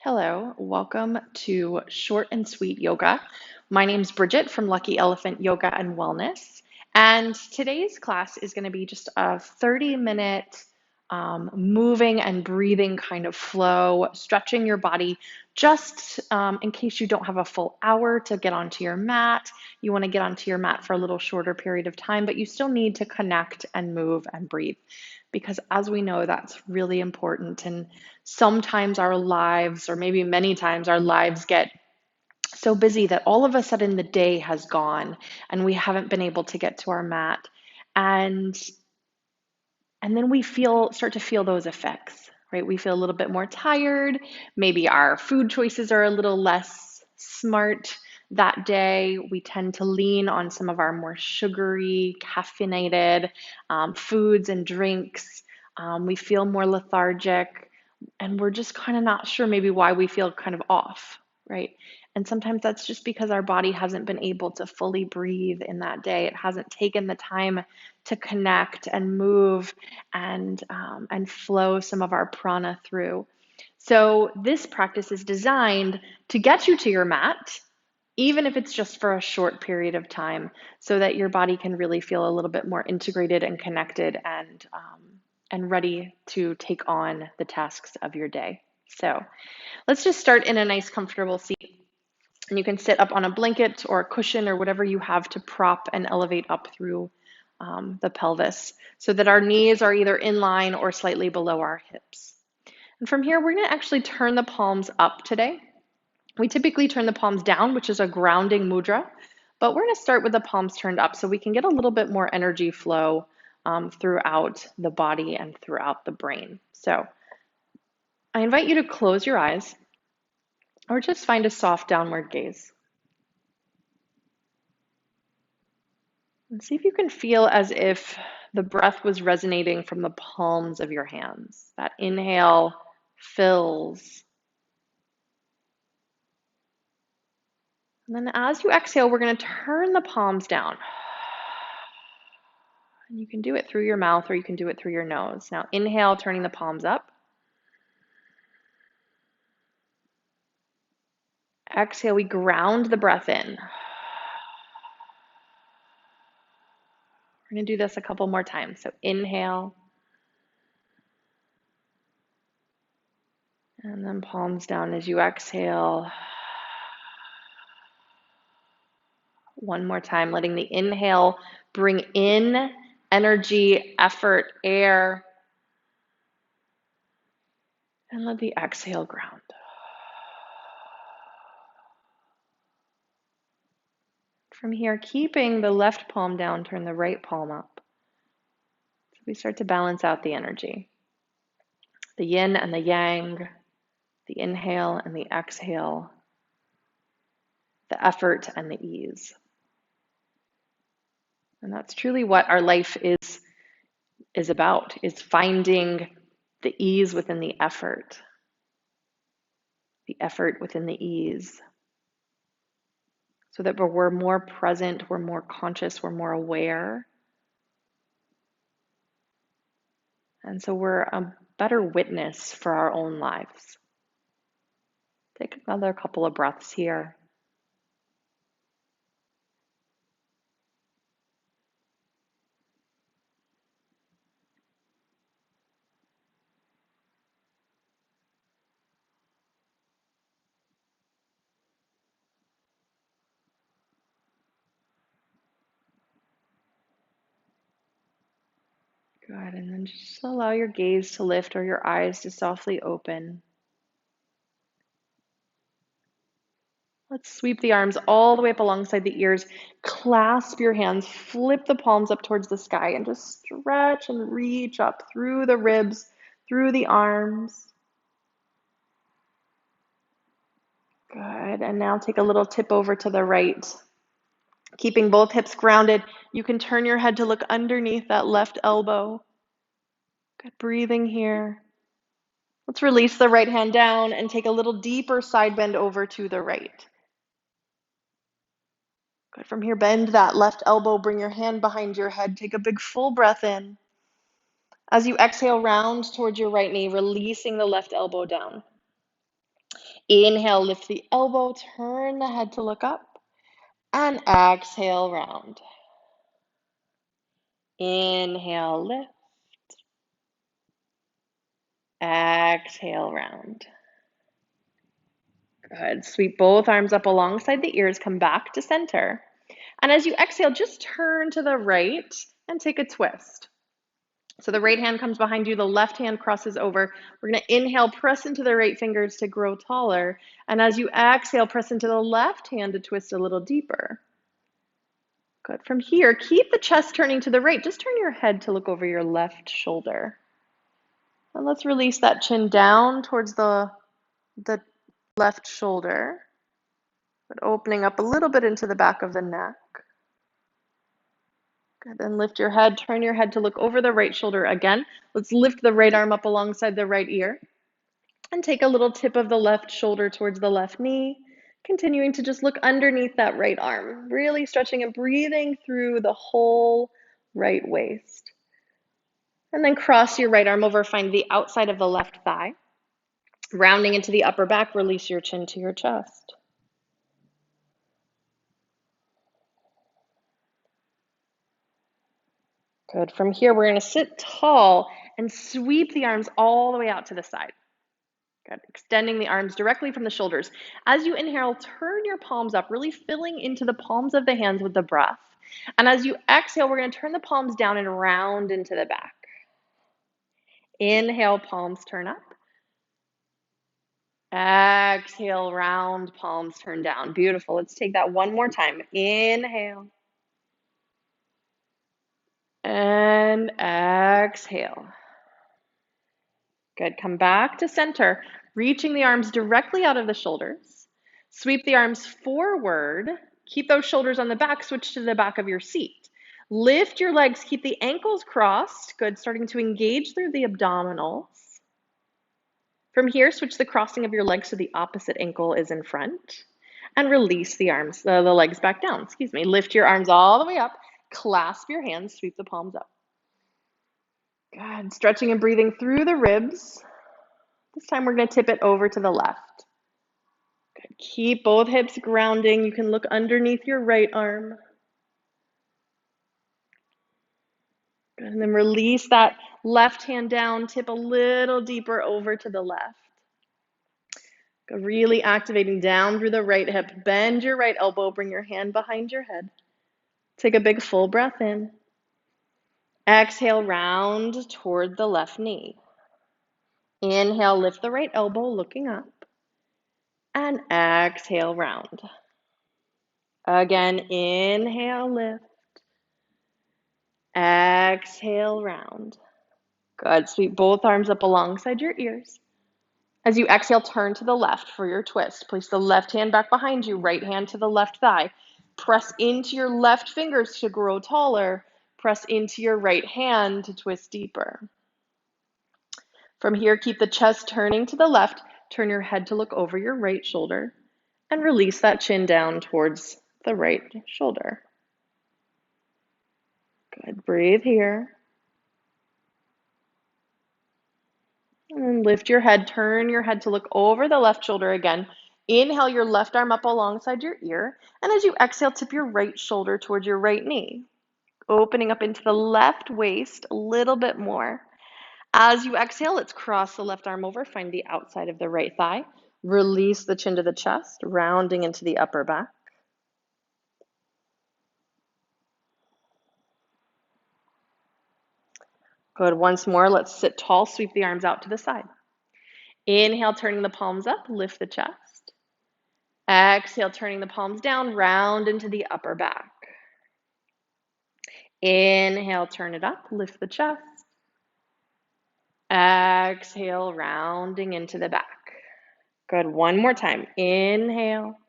Hello, welcome to Short and Sweet Yoga. My name's Bridget from Lucky Elephant Yoga and Wellness. And today's class is going to be just a 30-minute moving and breathing kind of flow, stretching your body just in case you don't have a full hour to get onto your mat. You want to get onto your mat for a little shorter period of time, but you still need to connect and move and breathe because as we know, that's really important. And sometimes our lives, or maybe many times, our lives get so busy that all of a sudden the day has gone and we haven't been able to get to our mat. And then we start to feel those effects, right? We feel a little bit more tired. Maybe our food choices are a little less smart that day. We tend to lean on some of our more sugary, caffeinated foods and drinks. We feel more lethargic, and we're just kind of not sure maybe why we feel kind of off, right? And sometimes that's just because our body hasn't been able to fully breathe in that day. It hasn't taken the time to connect and move and flow some of our prana through. So this practice is designed to get you to your mat, even if it's just for a short period of time, so that your body can really feel a little bit more integrated and connected and ready to take on the tasks of your day. So let's just start in a nice, comfortable seat. And you can sit up on a blanket or a cushion or whatever you have to prop and elevate up through the pelvis so that our knees are either in line or slightly below our hips. And from here, we're going to actually turn the palms up today. We typically turn the palms down, which is a grounding mudra, but we're going to start with the palms turned up so we can get a little bit more energy flow throughout the body and throughout the brain. So I invite you to close your eyes or just find a soft downward gaze. And see if you can feel as if the breath was resonating from the palms of your hands. That inhale fills. And then as you exhale, we're going to turn the palms down. And you can do it through your mouth or you can do it through your nose. Now inhale, turning the palms up. Exhale, we ground the breath in. We're going to do this a couple more times. So inhale. And then palms down as you exhale. One more time, letting the inhale bring in energy, effort, air. And let the exhale ground. From here, keeping the left palm down, turn the right palm up. So we start to balance out the energy. The yin and the yang, the inhale and the exhale, the effort and the ease. And that's truly what our life is about, is finding the ease within the effort within the ease, so that we're more present, we're more conscious, we're more aware. And so we're a better witness for our own lives. Take another couple of breaths here. Good, and then just allow your gaze to lift or your eyes to softly open. Let's sweep the arms all the way up alongside the ears. Clasp your hands, flip the palms up towards the sky, and just stretch and reach up through the ribs, through the arms. Good, and now take a little tip over to the right. Keeping both hips grounded, you can turn your head to look underneath that left elbow. Good breathing here. Let's release the right hand down and take a little deeper side bend over to the right. Good. From here, bend that left elbow, bring your hand behind your head, take a big full breath in. As you exhale, round towards your right knee, releasing the left elbow down. Inhale, lift the elbow, turn the head to look up, and exhale, round. Inhale, lift. Exhale, round. Good. Sweep both arms up alongside the ears, come back to center. And as you exhale, just turn to the right and take a twist. So the right hand comes behind you, the left hand crosses over. We're going to inhale, press into the right fingers to grow taller. And as you exhale, press into the left hand to twist a little deeper. Good. From here, keep the chest turning to the right. Just turn your head to look over your left shoulder. And let's release that chin down towards the left shoulder, but opening up a little bit into the back of the neck. Good. Then lift your head, turn your head to look over the right shoulder again. Let's lift the right arm up alongside the right ear and take a little tip of the left shoulder towards the left knee, continuing to just look underneath that right arm, really stretching and breathing through the whole right waist. And then cross your right arm over, find the outside of the left thigh. Rounding into the upper back, release your chin to your chest. Good. From here, we're going to sit tall and sweep the arms all the way out to the side. Good. Extending the arms directly from the shoulders. As you inhale, turn your palms up, really filling into the palms of the hands with the breath. And as you exhale, we're going to turn the palms down and round into the back. Inhale, palms turn up. Exhale, round, palms turn down. Beautiful. Let's take that one more time. Inhale. And exhale. Good. Come back to center, reaching the arms directly out of the shoulders. Sweep the arms forward. Keep those shoulders on the back. Switch to the back of your seat. Lift your legs. Keep the ankles crossed. Good. Starting to engage through the abdominals. From here, switch the crossing of your legs so the opposite ankle is in front. And release the arms, the legs back down. Excuse me. Lift your arms all the way up. Clasp your hands. Sweep the palms up. Good. Stretching and breathing through the ribs. This time we're going to tip it over to the left. Good. Keep both hips grounding. You can look underneath your right arm. Good. And then release that left hand down, tip a little deeper over to the left. Good. Really activating down through the right hip. Bend your right elbow, bring your hand behind your head. Take a big full breath in. Exhale, round toward the left knee. Inhale, lift the right elbow, looking up. And exhale, round. Again, inhale, lift. Exhale, round. Good. Sweep both arms up alongside your ears. As you exhale, turn to the left for your twist. Place the left hand back behind you, right hand to the left thigh. Press into your left fingers to grow taller. Press into your right hand to twist deeper. From here, keep the chest turning to the left. Turn your head to look over your right shoulder and release that chin down towards the right shoulder. Good. Breathe here. And then lift your head, turn your head to look over the left shoulder again. Inhale your left arm up alongside your ear. And as you exhale, tip your right shoulder towards your right knee. Opening up into the left waist a little bit more. As you exhale, let's cross the left arm over, find the outside of the right thigh. Release the chin to the chest, rounding into the upper back. Good. Once more, let's sit tall, sweep the arms out to the side. Inhale, turning the palms up, lift the chest. Exhale, turning the palms down, round into the upper back. Inhale, turn it up, lift the chest. Exhale, rounding into the back. Good. One more time. Inhale.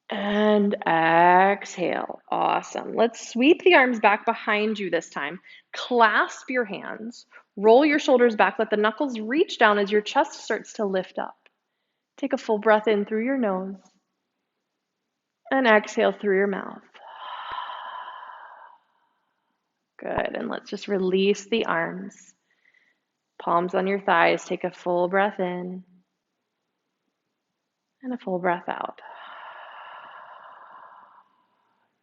And exhale. Awesome. Let's sweep the arms back behind you this time. Clasp your hands. Roll your shoulders back. Let the knuckles reach down as your chest starts to lift up. Take a full breath in through your nose. And exhale through your mouth. Good. And let's just release the arms. Palms on your thighs. Take a full breath in. And a full breath out.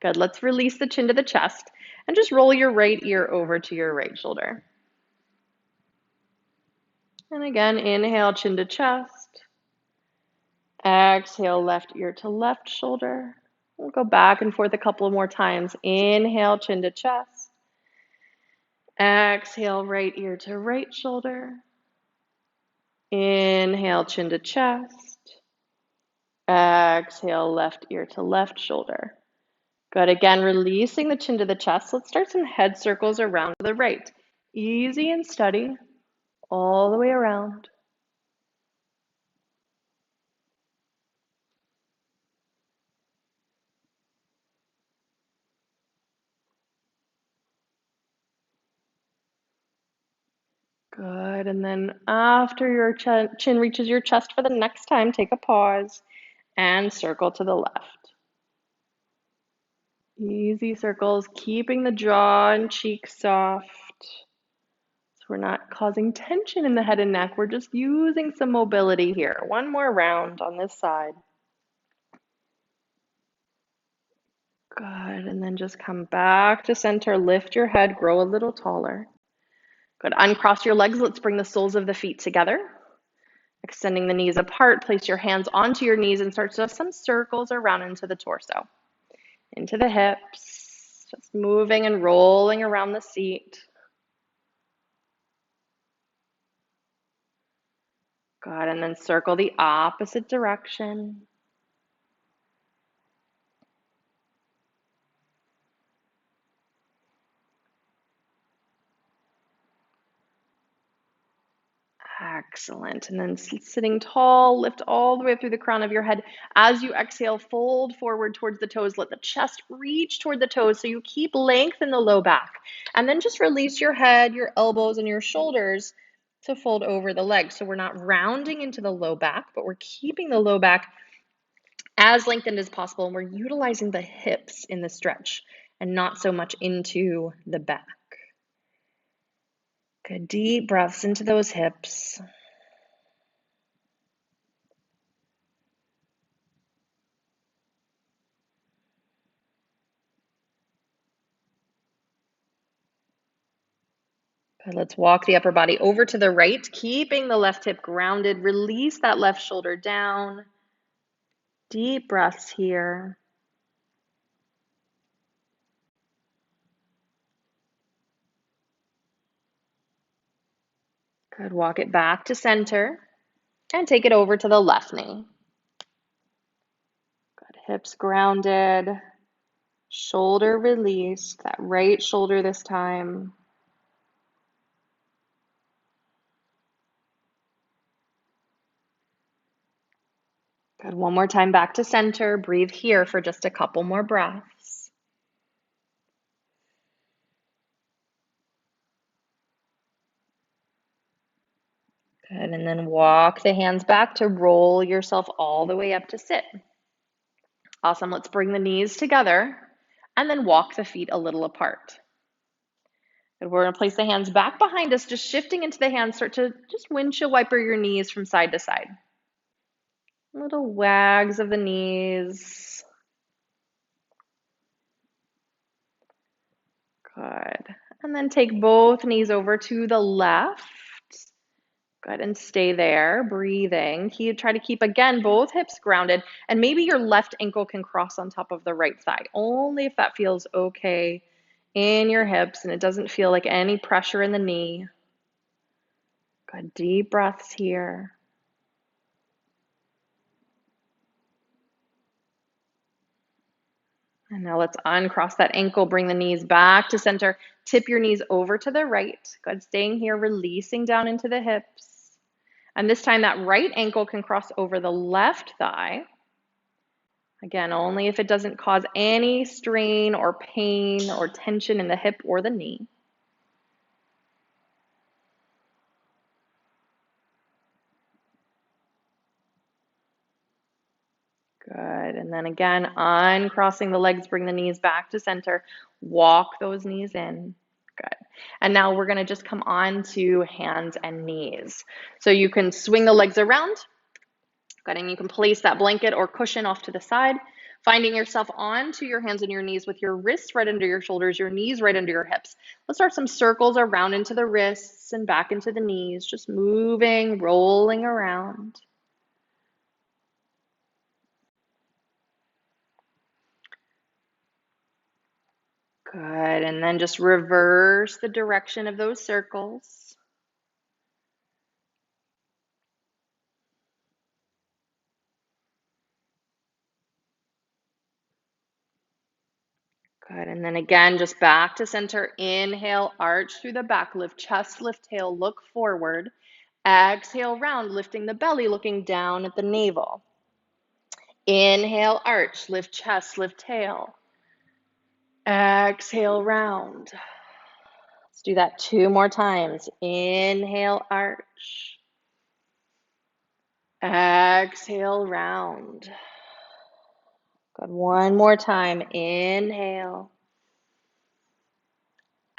Good. Let's release the chin to the chest and just roll your right ear over to your right shoulder. And again, inhale, chin to chest. Exhale, left ear to left shoulder. We'll go back and forth a couple more times. Inhale, chin to chest. Exhale, right ear to right shoulder. Inhale, chin to chest. Exhale, left ear to left shoulder. Good. Again, releasing the chin to the chest. Let's start some head circles around to the right. Easy and steady, all the way around. Good. And then after your chin reaches your chest for the next time, take a pause and circle to the left. Easy circles, keeping the jaw and cheeks soft. So we're not causing tension in the head and neck. We're just using some mobility here. One more round on this side. Good. And then just come back to center. Lift your head, grow a little taller. Good. Uncross your legs. Let's bring the soles of the feet together. Extending the knees apart. Place your hands onto your knees and start just some circles around into the torso. Into the hips. Just moving and rolling around the seat. Good. And then circle the opposite direction. Excellent. And then sitting tall, lift all the way up through the crown of your head. As you exhale, fold forward towards the toes. Let the chest reach toward the toes so you keep length in the low back. And then just release your head, your elbows, and your shoulders to fold over the legs. So we're not rounding into the low back, but we're keeping the low back as lengthened as possible. And we're utilizing the hips in the stretch and not so much into the back. Good. Deep breaths into those hips. Good. Let's walk the upper body over to the right, keeping the left hip grounded. Release that left shoulder down. Deep breaths here. Good. Walk it back to center and take it over to the left knee. Good. Hips grounded. Shoulder released. That right shoulder this time. Good. One more time back to center. Breathe here for just a couple more breaths. Good. And then walk the hands back to roll yourself all the way up to sit. Awesome. Let's bring the knees together and then walk the feet a little apart. And we're going to place the hands back behind us, just shifting into the hands. Start to just windshield wiper your knees from side to side. Little wags of the knees. Good. And then take both knees over to the left. Good. And stay there, breathing. Try to keep, again, both hips grounded. And maybe your left ankle can cross on top of the right thigh, only if that feels okay in your hips and it doesn't feel like any pressure in the knee. Good. Deep breaths here. And now let's uncross that ankle, bring the knees back to center, tip your knees over to the right. Good, staying here, releasing down into the hips. And this time that right ankle can cross over the left thigh. Again, only if it doesn't cause any strain or pain or tension in the hip or the knee. Good, and then again, uncrossing the legs, bring the knees back to center, walk those knees in. Good. And now we're going to just come on to hands and knees. So you can swing the legs around. Good, and you can place that blanket or cushion off to the side, finding yourself onto your hands and your knees with your wrists right under your shoulders, your knees right under your hips. Let's start some circles around into the wrists and back into the knees, just moving, rolling around. Good, and then just reverse the direction of those circles. Good, and then again, just back to center. Inhale, arch through the back, lift chest, lift tail, look forward. Exhale, round, lifting the belly, looking down at the navel. Inhale, arch, lift chest, lift tail. Exhale, round. Let's do that 2 more times. Inhale, arch. Exhale, round. Good, 1 more time. Inhale.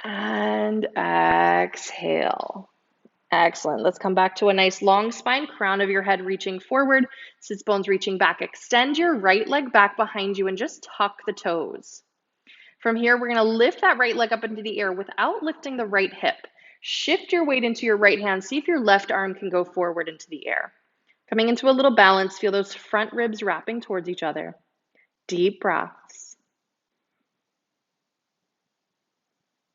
And exhale. Excellent. Let's come back to a nice long spine, crown of your head reaching forward, sits bones reaching back. Extend your right leg back behind you and just tuck the toes. From here, we're going to lift that right leg up into the air without lifting the right hip. Shift your weight into your right hand. See if your left arm can go forward into the air. Coming into a little balance, feel those front ribs wrapping towards each other. Deep breaths.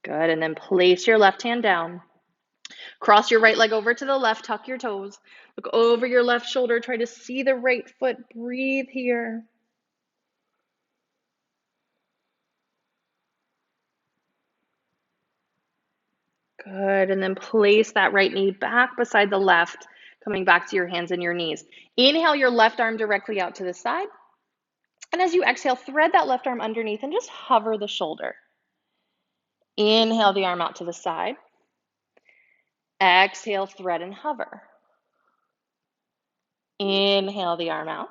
Good, and then place your left hand down. Cross your right leg over to the left, tuck your toes. Look over your left shoulder, try to see the right foot. Breathe here. Good, and then place that right knee back beside the left, coming back to your hands and your knees. Inhale your left arm directly out to the side. And as you exhale, thread that left arm underneath and just hover the shoulder. Inhale the arm out to the side. Exhale, thread and hover. Inhale the arm out.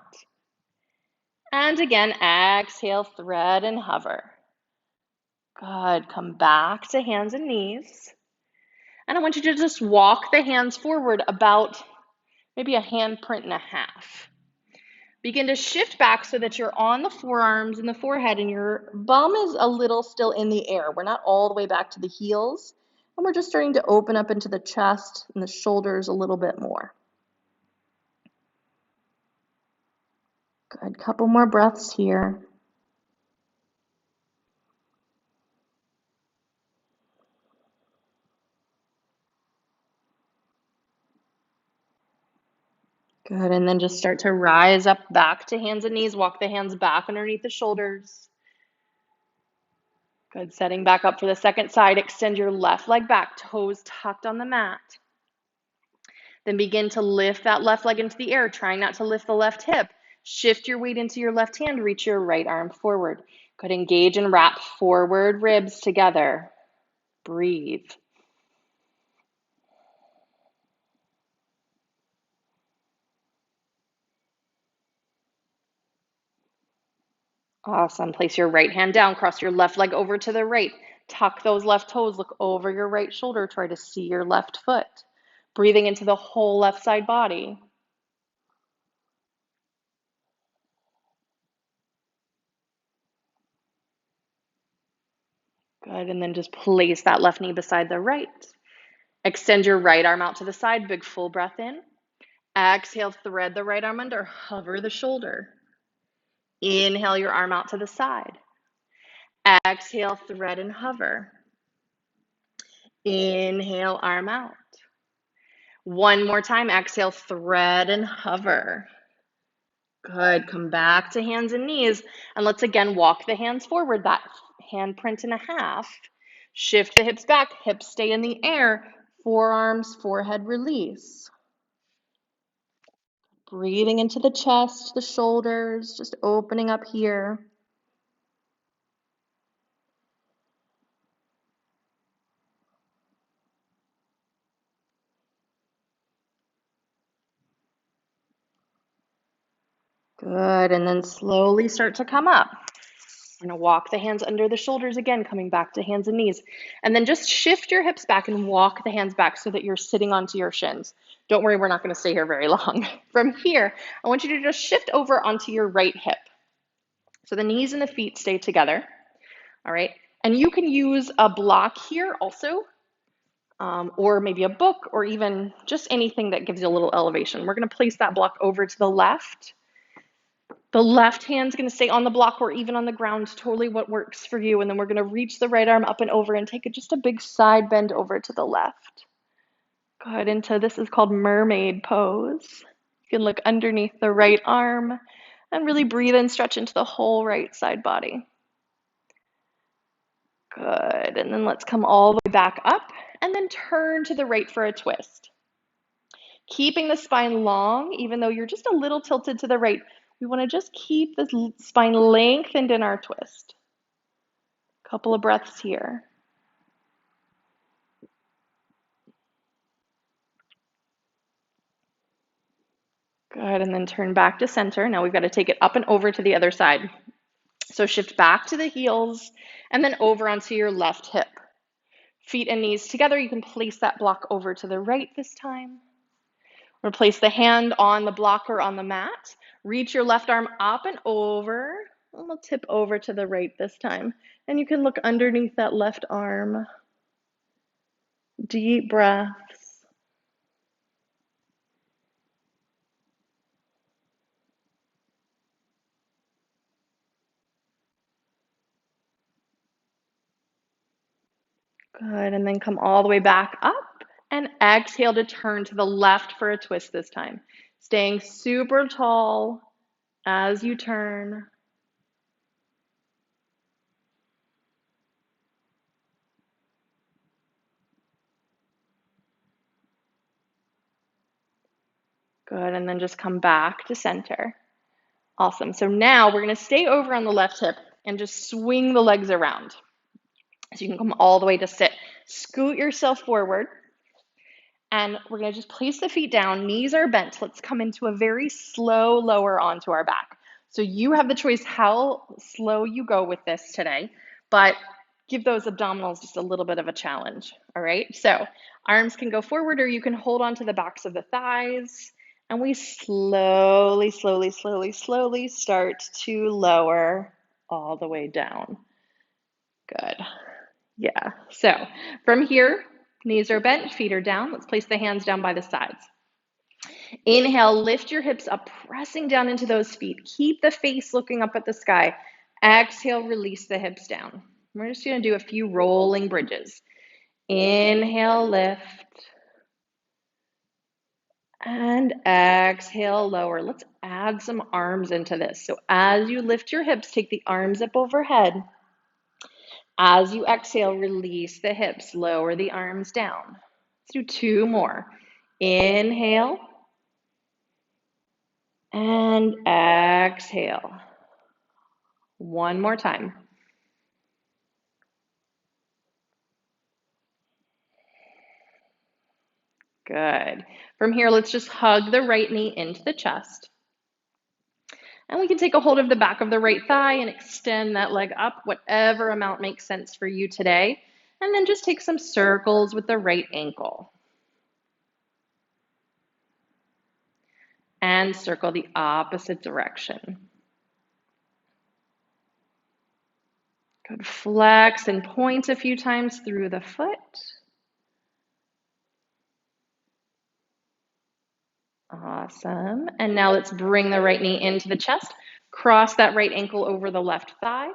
And again, exhale, thread and hover. Good. Come back to hands and knees. And I want you to just walk the hands forward about maybe a handprint and a half. Begin to shift back so that you're on the forearms and the forehead and your bum is a little still in the air. We're not all the way back to the heels. And we're just starting to open up into the chest and the shoulders a little bit more. Good. Couple more breaths here. Good, and then just start to rise up back to hands and knees. Walk the hands back underneath the shoulders. Good, setting back up for the second side. Extend your left leg back, toes tucked on the mat. Then begin to lift that left leg into the air, trying not to lift the left hip. Shift your weight into your left hand, reach your right arm forward. Good, engage and wrap forward ribs together. Breathe. Awesome. Place your right hand down, cross your left leg over to the right. Tuck those left toes, look over your right shoulder, try to see your left foot. Breathing into the whole left side body. Good, and then just place that left knee beside the right. Extend your right arm out to the side, big full breath in. Exhale, thread the right arm under, hover the shoulder. Inhale your arm out to the side. Exhale, thread and hover. Inhale, arm out. One more time, exhale, thread and hover. Good, come back to hands and knees, and let's again walk the hands forward, that handprint and a half. Shift the hips back, hips stay in the air, forearms, forehead release. Breathing into the chest, the shoulders, just opening up here. Good, and then slowly start to come up. We're gonna walk the hands under the shoulders again, coming back to hands and knees. And then just shift your hips back and walk the hands back so that you're sitting onto your shins. Don't worry, we're not gonna stay here very long. From here, I want you to just shift over onto your right hip. So the knees and the feet stay together, all right? And you can use a block here also, or maybe a book, or even just anything that gives you a little elevation. We're gonna place that block over to the left. The left hand's gonna stay on the block or even on the ground, totally what works for you. And then we're gonna reach the right arm up and over and take just a big side bend over to the left. Good, into this is called mermaid pose. You can look underneath the right arm and really breathe and stretch into the whole right side body. Good, and then let's come all the way back up and then turn to the right for a twist. Keeping the spine long, even though you're just a little tilted to the right, we want to just keep the spine lengthened in our twist. Couple of breaths here. Good, and then turn back to center. Now we've got to take it up and over to the other side. So shift back to the heels and then over onto your left hip. Feet and knees together. You can place that block over to the right this time. Or place the hand on the block or on the mat. Reach your left arm up and over. And we'll tip over to the right this time. And you can look underneath that left arm. Deep breaths. Good, and then come all the way back up and exhale to turn to the left for a twist this time. Staying super tall as you turn. Good, and then just come back to center. Awesome, so now we're gonna stay over on the left hip and just swing the legs around. So you can come all the way to sit. Scoot yourself forward. And we're gonna just place the feet down, knees are bent. Let's come into a very slow lower onto our back. So you have the choice how slow you go with this today, but give those abdominals just a little bit of a challenge, all right? So arms can go forward or you can hold on to the backs of the thighs, and we slowly, slowly, slowly, slowly start to lower all the way down. Good. Yeah, so from here, knees are bent, feet are down. Let's place the hands down by the sides. Inhale, lift your hips up, pressing down into those feet. Keep the face looking up at the sky. Exhale, release the hips down. We're just going to do a few rolling bridges. Inhale, lift. And exhale, lower. Let's add some arms into this. So as you lift your hips, take the arms up overhead. As you exhale, release the hips, lower the arms down. Let's do two more. Inhale and exhale. One more time. Good. From here, let's just hug the right knee into the chest. And we can take a hold of the back of the right thigh and extend that leg up, whatever amount makes sense for you today. And then just take some circles with the right ankle. And circle the opposite direction. Good. Flex and point a few times through the foot. Awesome. And now let's bring the right knee into the chest. Cross that right ankle over the left thigh.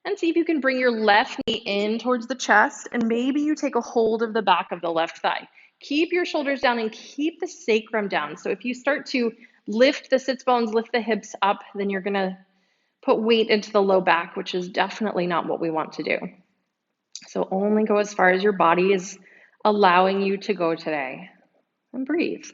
And see if you can bring your left knee in towards the chest. And maybe you take a hold of the back of the left thigh. Keep your shoulders down and keep the sacrum down. So if you start to lift the sits bones, lift the hips up, then you're going to put weight into the low back, which is definitely not what we want to do. So only go as far as your body is allowing you to go today. And breathe.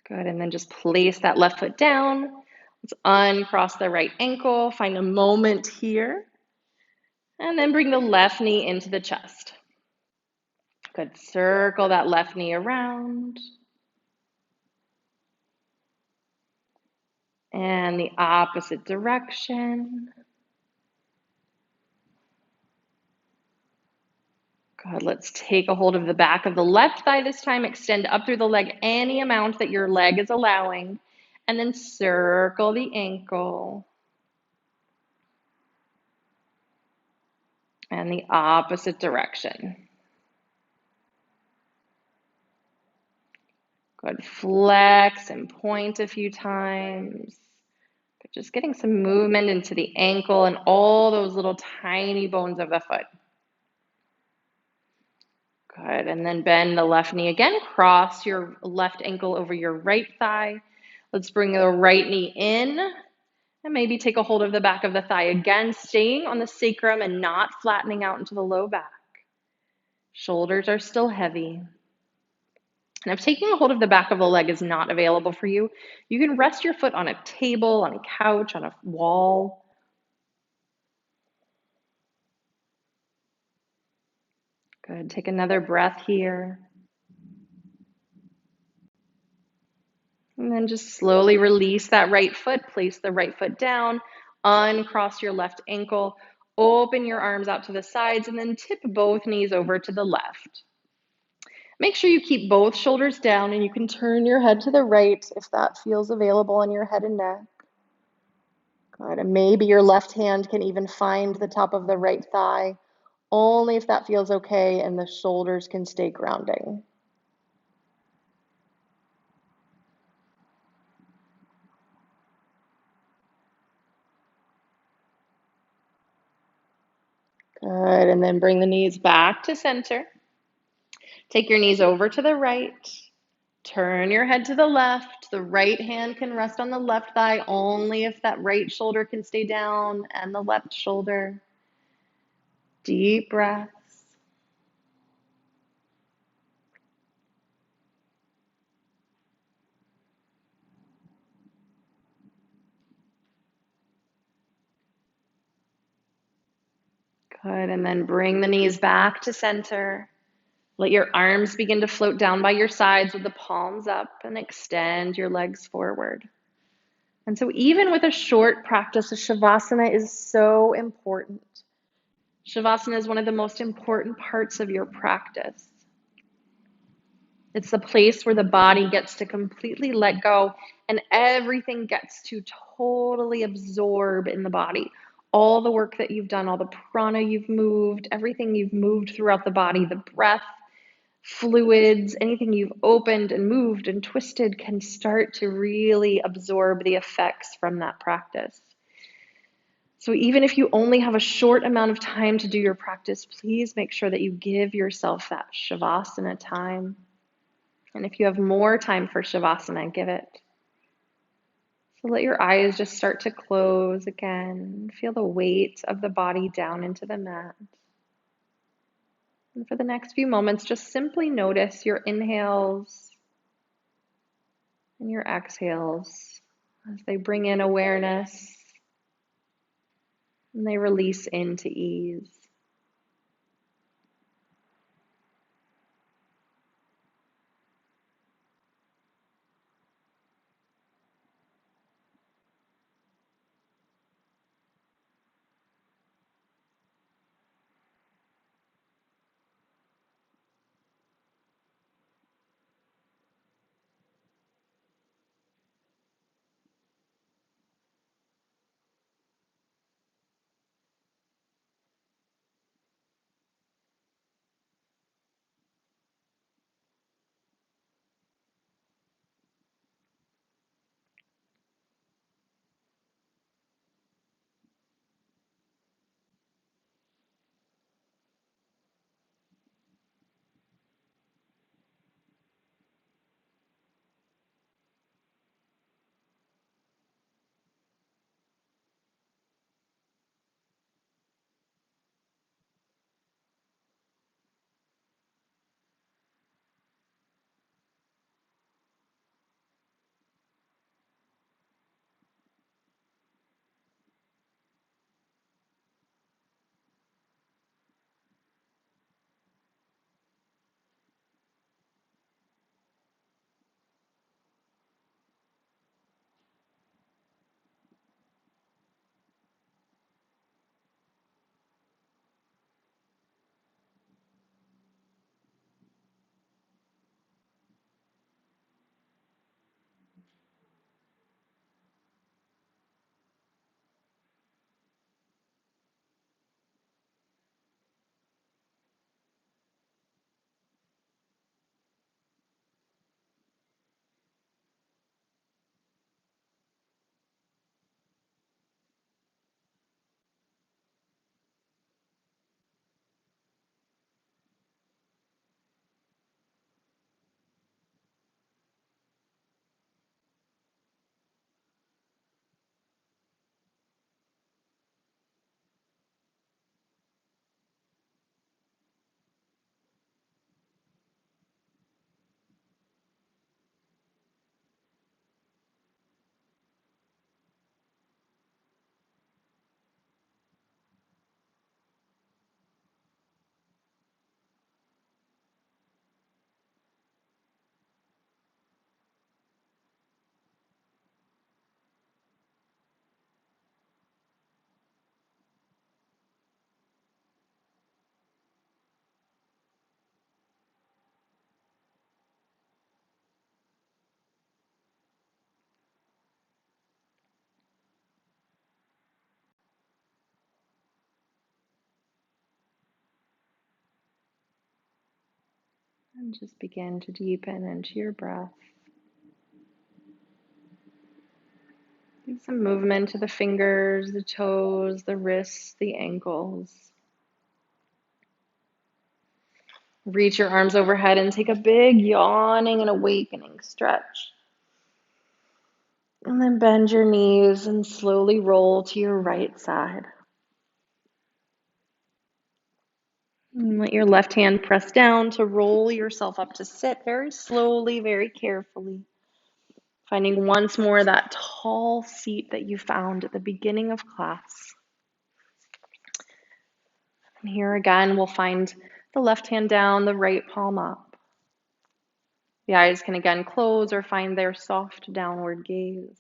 Good, and then just place that left foot down. Let's uncross the right ankle, find a moment here, and then bring the left knee into the chest. Good. Circle that left knee around. And the opposite direction. Good. Let's take a hold of the back of the left thigh this time. Extend up through the leg any amount that your leg is allowing. And then circle the ankle. And the opposite direction. Good. Flex and point a few times. Just getting some movement into the ankle and all those little tiny bones of the foot. Good. And then bend the left knee again. Cross your left ankle over your right thigh. Let's bring the right knee in and maybe take a hold of the back of the thigh again, staying on the sacrum and not flattening out into the low back. Shoulders are still heavy. And if taking a hold of the back of the leg is not available for you, you can rest your foot on a table, on a couch, on a wall. Good. Take another breath here. And then just slowly release that right foot. Place the right foot down. Uncross your left ankle. Open your arms out to the sides and then tip both knees over to the left. Make sure you keep both shoulders down and you can turn your head to the right if that feels available on your head and neck. Good. And maybe your left hand can even find the top of the right thigh, only if that feels okay and the shoulders can stay grounding. Good. And then bring the knees back to center. Take your knees over to the right. Turn your head to the left. The right hand can rest on the left thigh only if that right shoulder can stay down and the left shoulder. Deep breaths. Good. And then bring the knees back to center. Let your arms begin to float down by your sides with the palms up and extend your legs forward. And so even with a short practice, Shavasana is so important. Shavasana is one of the most important parts of your practice. It's the place where the body gets to completely let go and everything gets to totally absorb in the body. All the work that you've done, all the prana you've moved, everything you've moved throughout the body, the breath, fluids, anything you've opened and moved and twisted can start to really absorb the effects from that practice. So even if you only have a short amount of time to do your practice, please make sure that you give yourself that Shavasana time. And if you have more time for Shavasana, give it. So let your eyes just start to close again. Feel the weight of the body down into the mat. And for the next few moments, just simply notice your inhales and your exhales as they bring in awareness and they release into ease. And just begin to deepen into your breath. Give some movement to the fingers, the toes, the wrists, the ankles. Reach your arms overhead and take a big yawning and awakening stretch. And then bend your knees and slowly roll to your right side. And let your left hand press down to roll yourself up to sit very slowly, very carefully. Finding once more that tall seat that you found at the beginning of class. And here again, we'll find the left hand down, the right palm up. The eyes can again close or find their soft downward gaze.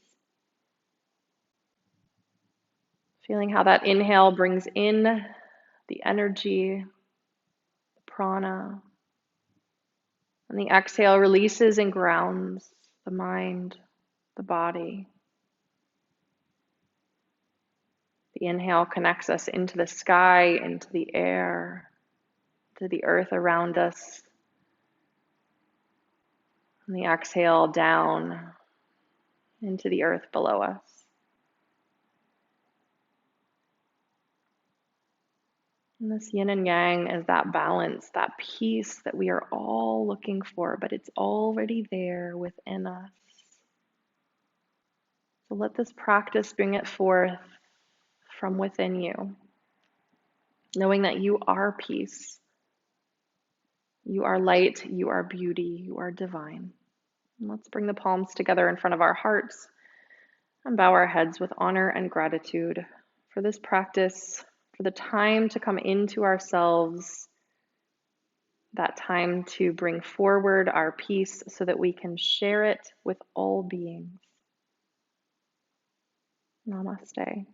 Feeling how that inhale brings in the energy, the prana, and the exhale releases and grounds the mind, the body. The inhale connects us into the sky, into the air, to the earth around us. And the exhale down into the earth below us. And this yin and yang is that balance, that peace that we are all looking for, but it's already there within us. So let this practice bring it forth from within you, knowing that you are peace, you are light, you are beauty, you are divine. And let's bring the palms together in front of our hearts and bow our heads with honor and gratitude for this practice, for the time to come into ourselves, that time to bring forward our peace so that we can share it with all beings. Namaste.